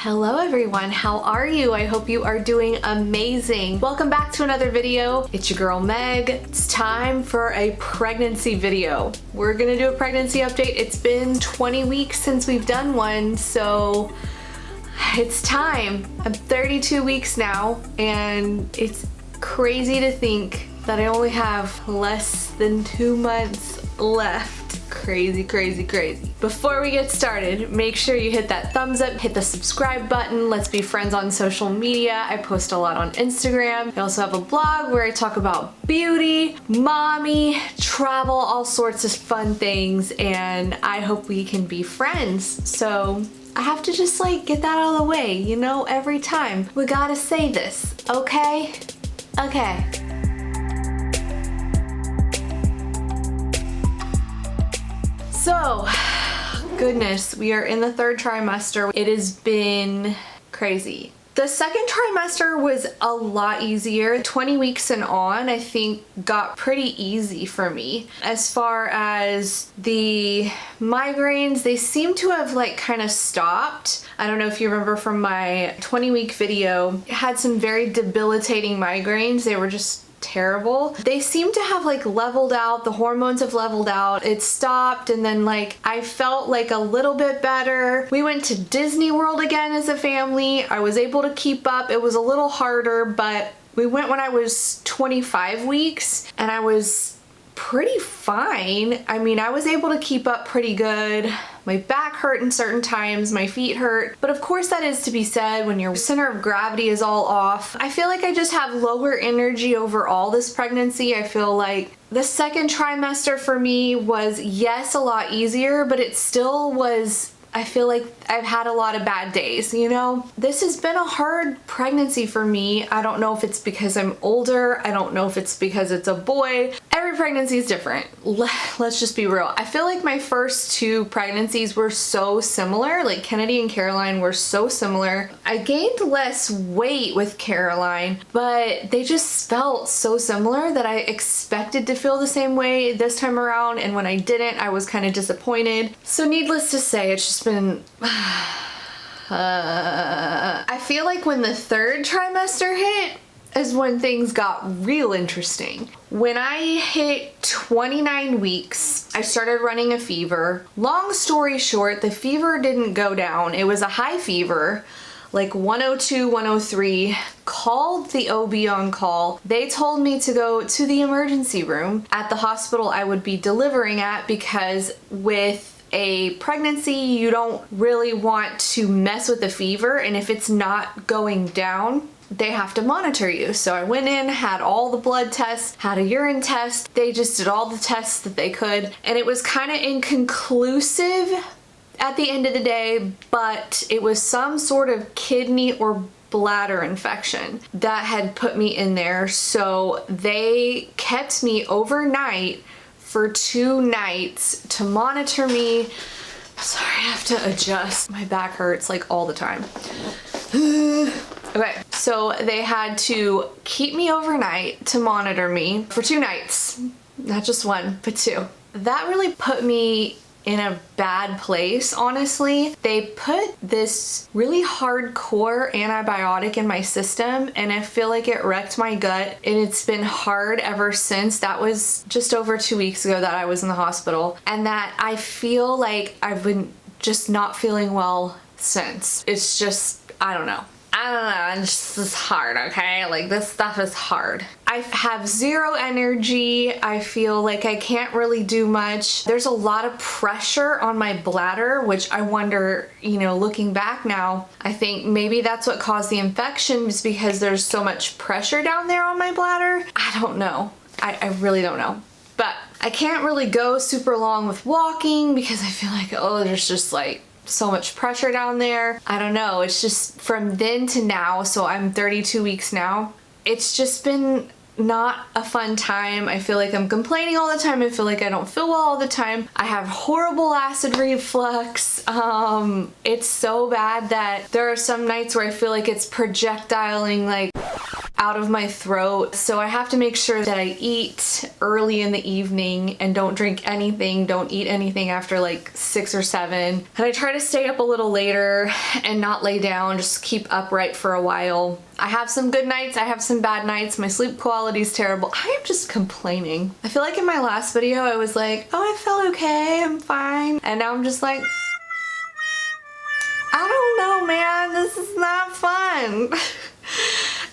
Hello everyone, how are you? I hope you are doing amazing. Welcome back to another video. It's your girl Meg. It's time for a pregnancy video. We're gonna do a pregnancy update. It's been 20 weeks since we've done one, so it's time. I'm 32 weeks now, and it's crazy to think that I only have less than 2 months left. Crazy, crazy, crazy. Before we get started, make sure you hit that thumbs up, hit the subscribe button. Let's be friends on social media. I post a lot on Instagram. I also have a blog where I talk about beauty, mommy, travel, all sorts of fun things, and I hope we can be friends. So I have to just like get that out of the way, you know, every time. We gotta say this, okay? Okay. So, goodness, we are in the third trimester. It has been crazy. The second trimester was a lot easier. 20 weeks and on, I think, got pretty easy for me. As far as the migraines, they seem to have like kind of stopped. I don't know if you remember from my 20-week video, I had some very debilitating migraines. They were just terrible. They seem to have like leveled out. The hormones have leveled out. It stopped, and then like I felt like a little bit better. We went to Disney World again as a family. I was able to keep up. It was a little harder, but we went when I was 25 weeks and I was pretty fine. I mean, I was able to keep up pretty good. My back hurt in certain times, my feet hurt, but of course that is to be said when your center of gravity is all off. I feel like I just have lower energy overall this pregnancy. I feel like the second trimester for me was, yes, a lot easier, but it still was, I feel like I've had a lot of bad days, you know? This has been a hard pregnancy for me. I don't know if it's because I'm older. I don't know if it's because it's a boy. Every pregnancy is different. Let's just be real. I feel like my first two pregnancies were so similar. Like Kennedy and Caroline were so similar. I gained less weight with Caroline, but they just felt so similar that I expected to feel the same way this time around. And when I didn't, I was kind of disappointed. So needless to say, it's just been I feel like when the third trimester hit is when things got real interesting. When I hit 29 weeks, I started running a fever. Long story short, the fever didn't go down. It was a high fever, like 102, 103. Called the OB on call. They told me to go to the emergency room at the hospital I would be delivering at, because with a pregnancy, you don't really want to mess with the fever, and if it's not going down, they have to monitor you. So I went in, had all the blood tests, had a urine test. They just did all the tests that they could, and it was kind of inconclusive at the end of the day, but it was some sort of kidney or bladder infection that had put me in there. So they kept me overnight for 2 nights to monitor me. Sorry, I have to adjust. My back hurts like all the time. Okay, so they had to keep me overnight to monitor me for 2 nights. Not just one, but 2. That really put me in a bad place, honestly. They put this really hardcore antibiotic in my system, and I feel like it wrecked my gut, and it's been hard ever since. That was just over 2 weeks ago that I was in the hospital, and that I feel like I've been just not feeling well since. It's just, I don't know. It's just hard, okay? Like, this stuff is hard. I have zero energy. I feel like I can't really do much. There's a lot of pressure on my bladder, which I wonder, you know, looking back now, I think maybe that's what caused the infection, is because there's so much pressure down there on my bladder. I don't know. I really don't know. But I can't really go super long with walking because I feel like, oh, there's just like so much pressure down there. I don't know. It's just from then to now, so I'm 32 weeks now. It's just been not a fun time. I feel like I'm complaining all the time. I feel like I don't feel well all the time. I have horrible acid reflux. It's so bad that there are some nights where I feel like it's projectiling like out of my throat. So I have to make sure that I eat early in the evening and don't drink anything, don't eat anything after like 6 or 7. And I try to stay up a little later and not lay down, just keep upright for a while. I have some good nights, I have some bad nights. My sleep quality is terrible. I am just complaining. I feel like in my last video I was like, oh, I felt okay, I'm fine. And now I'm just like, I don't know, man, this is not fun.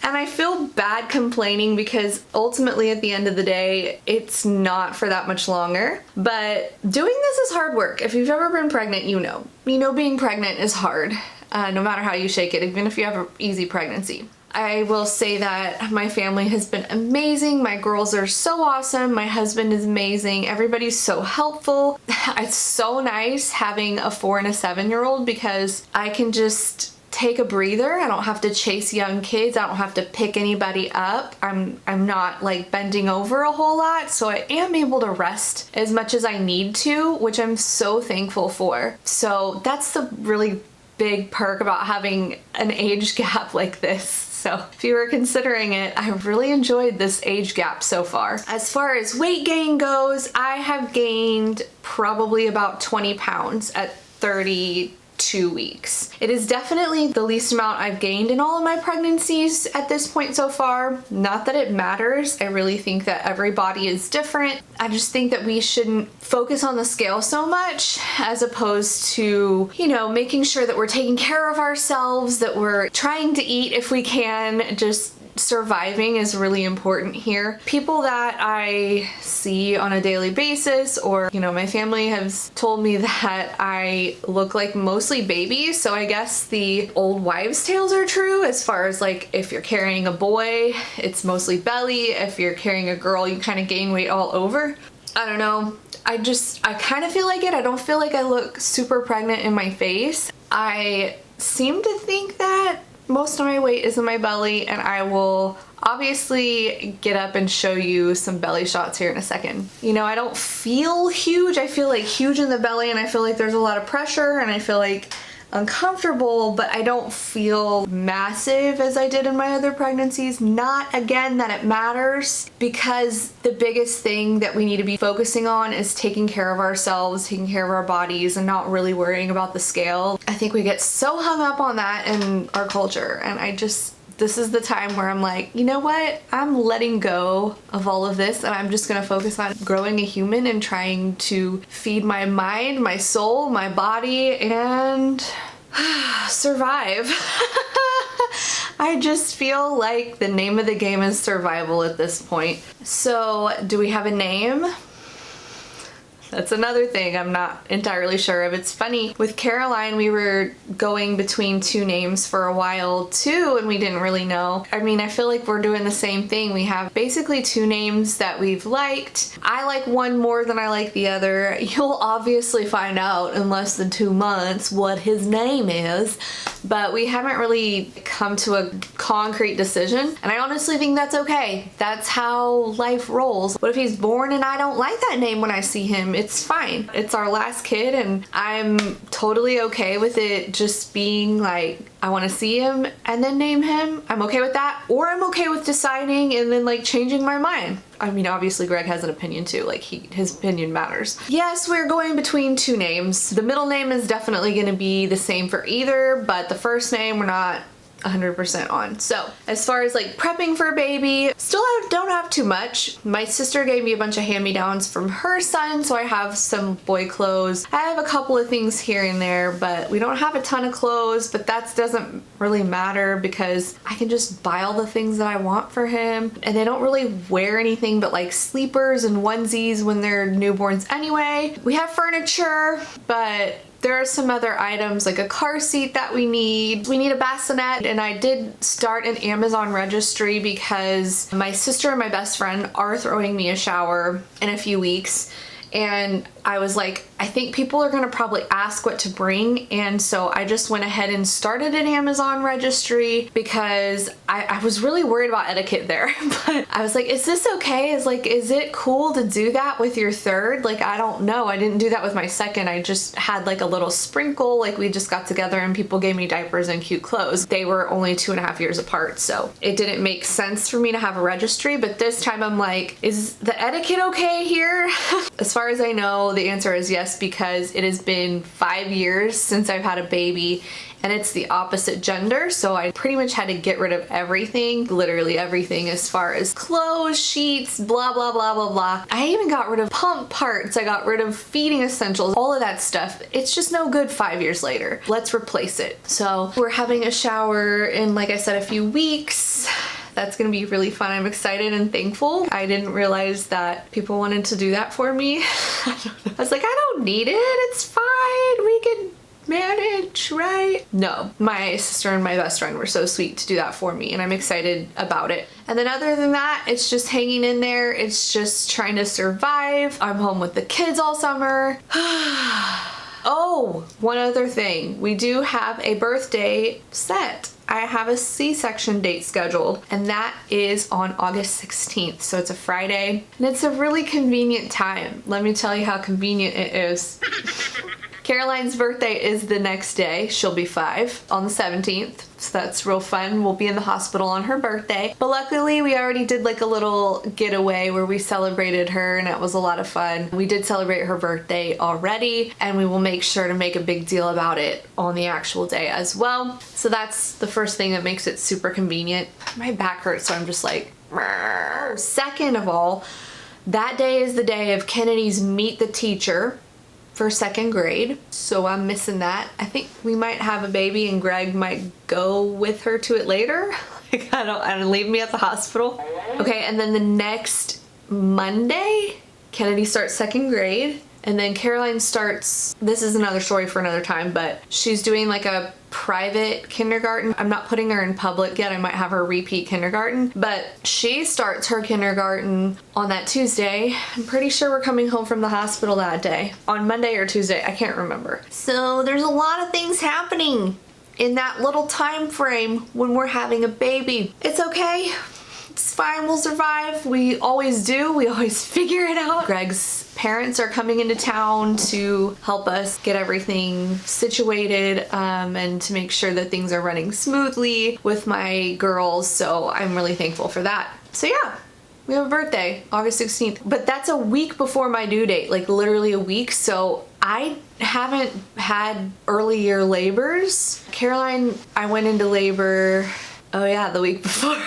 And I feel bad complaining because ultimately at the end of the day, it's not for that much longer. But doing this is hard work. If you've ever been pregnant, you know. You know being pregnant is hard, no matter how you shake it, even if you have an easy pregnancy. I will say that my family has been amazing. My girls are so awesome. My husband is amazing. Everybody's so helpful. It's so nice having a 4 and a 7-year-old because I can just take a breather. I don't have to chase young kids. I don't have to pick anybody up. I'm not like bending over a whole lot, so I am able to rest as much as I need to, which I'm so thankful for. So that's the really big perk about having an age gap like this. So if you were considering it, I really enjoyed this age gap so far. As far as weight gain goes, I have gained probably about 20 pounds at 32 weeks. It is definitely the least amount I've gained in all of my pregnancies at this point so far. Not that it matters. I really think that every body is different. I just think that we shouldn't focus on the scale so much as opposed to, you know, making sure that we're taking care of ourselves, that we're trying to eat if we can. Just surviving is really important here. People that I see on a daily basis, or, you know, my family has told me that I look like mostly babies. So I guess the old wives' tales are true as far as like if you're carrying a boy, it's mostly belly. If you're carrying a girl, you kind of gain weight all over. I don't know. I kind of feel like it. I don't feel like I look super pregnant in my face. I seem to think that most of my weight is in my belly, and I will obviously get up and show you some belly shots here in a second. You know, I don't feel huge. I feel like huge in the belly, and I feel like there's a lot of pressure, and I feel like uncomfortable, but I don't feel massive as I did in my other pregnancies. Not, again, that it matters, because the biggest thing that we need to be focusing on is taking care of ourselves, taking care of our bodies, and not really worrying about the scale. I think we get so hung up on that in our culture, and this is the time where I'm like, you know what? I'm letting go of all of this, and I'm just gonna focus on growing a human and trying to feed my mind, my soul, my body, and survive. I just feel like the name of the game is survival at this point. So, do we have a name? That's another thing I'm not entirely sure of. It's funny, with Caroline, we were going between 2 names for a while too, and we didn't really know. I mean, I feel like we're doing the same thing. We have basically 2 names that we've liked. I like one more than I like the other. You'll obviously find out in less than 2 months what his name is, but we haven't really come to a concrete decision, and I honestly think that's okay. That's how life rolls. What if he's born and I don't like that name when I see him? It's fine. It's our last kid, and I'm totally okay with it just being like, I want to see him and then name him. I'm okay with that. Or I'm okay with deciding and then like changing my mind. I mean, obviously Greg has an opinion too, like his opinion matters. Yes, we're going between 2 names. The middle name is definitely going to be the same for either, but the first name we're not 100% on. So as far as like prepping for a baby, still don't have too much. My sister gave me a bunch of hand-me-downs from her son, so I have some boy clothes. I have a couple of things here and there, but we don't have a ton of clothes, but that doesn't really matter because I can just buy all the things that I want for him, and they don't really wear anything but like sleepers and onesies when they're newborns anyway. We have furniture, but there are some other items like a car seat that we need. We need a bassinet, and I did start an Amazon registry because my sister and my best friend are throwing me a shower in a few weeks, and I was like, I think people are gonna probably ask what to bring, and so I just went ahead and started an Amazon registry because I was really worried about etiquette there. But I was like, is this okay? Is it cool to do that with your third? Like, I don't know. I didn't do that with my second. I just had like a little sprinkle, like we just got together and people gave me diapers and cute clothes. They were only 2.5 years apart, so it didn't make sense for me to have a registry. But this time I'm like, is the etiquette okay here? As far as I know, the answer is yes, because it has been 5 years since I've had a baby, and it's the opposite gender, so I pretty much had to get rid of everything, literally everything, as far as clothes, sheets, blah, blah, blah, blah, blah. I even got rid of pump parts, I got rid of feeding essentials, all of that stuff. It's just no good 5 years later. Let's replace it. So we're having a shower in, like I said, a few weeks. That's gonna be really fun. I'm excited and thankful. I didn't realize that people wanted to do that for me. I was like, I don't need it, it's fine, we can manage, right? No, my sister and my best friend were so sweet to do that for me, and I'm excited about it. And then other than that, it's just hanging in there. It's just trying to survive. I'm home with the kids all summer. Oh, one other thing. We do have a birthday set. I have a C-section date scheduled, and that is on August 16th. So it's a Friday, and it's a really convenient time. Let me tell you how convenient it is. Caroline's birthday is the next day. She'll be 5 on the 17th. So that's real fun. We'll be in the hospital on her birthday. But luckily we already did like a little getaway where we celebrated her, and it was a lot of fun. We did celebrate her birthday already, and we will make sure to make a big deal about it on the actual day as well. So that's the first thing that makes it super convenient. My back hurts, so I'm just like, oh, second of all, that day is the day of Kennedy's Meet the Teacher for 2nd grade, so I'm missing that. I think we might have a baby and Greg might go with her to it later. Like, I don't leave me at the hospital. Okay, and then the next Monday, Kennedy starts 2nd grade, and then Caroline starts, this is another story for another time, but she's doing like a private kindergarten. I'm not putting her in public yet. I might have her repeat kindergarten, but she starts her kindergarten on that Tuesday. I'm pretty sure we're coming home from the hospital that day. On Monday or Tuesday, I can't remember. So there's a lot of things happening in that little time frame when we're having a baby. It's okay. It's fine, we'll survive. We always do. We always figure it out. Greg's parents are coming into town to help us get everything situated and to make sure that things are running smoothly with my girls, so I'm really thankful for that. So yeah, we have a birthday, August 16th, but that's a week before my due date, like literally a week, so I haven't had early year labors. Caroline, I went into labor, oh yeah, the week before.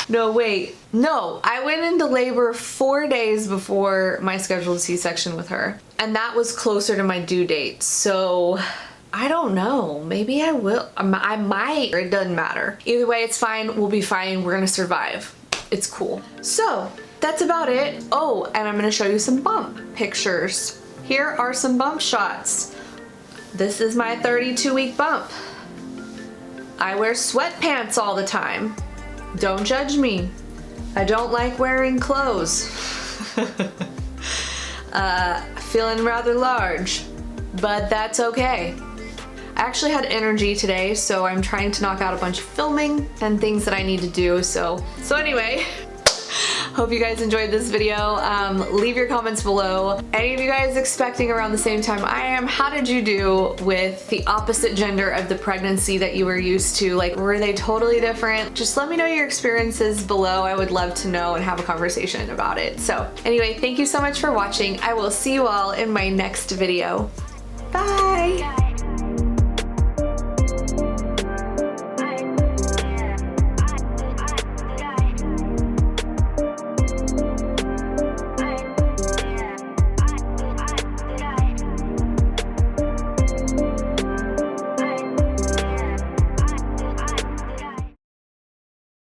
No, wait. No, I went into labor 4 days before my scheduled C-section with her. And that was closer to my due date. So I don't know. Maybe I will. I might. It doesn't matter. Either way, it's fine. We'll be fine. We're gonna survive. It's cool. So that's about it. Oh, and I'm gonna show you some bump pictures. Here are some bump shots. This is my 32-week bump. I wear sweatpants all the time. Don't judge me. I don't like wearing clothes. Feeling rather large, but that's okay. I actually had energy today, so I'm trying to knock out a bunch of filming and things that I need to do. So anyway, hope you guys enjoyed this video. Leave your comments below. Any of you guys expecting around the same time I am? How did you do with the opposite gender of the pregnancy that you were used to? Like, were they totally different? Just let me know your experiences below. I would love to know and have a conversation about it. So anyway, thank you so much for watching. I will see you all in my next video. Bye!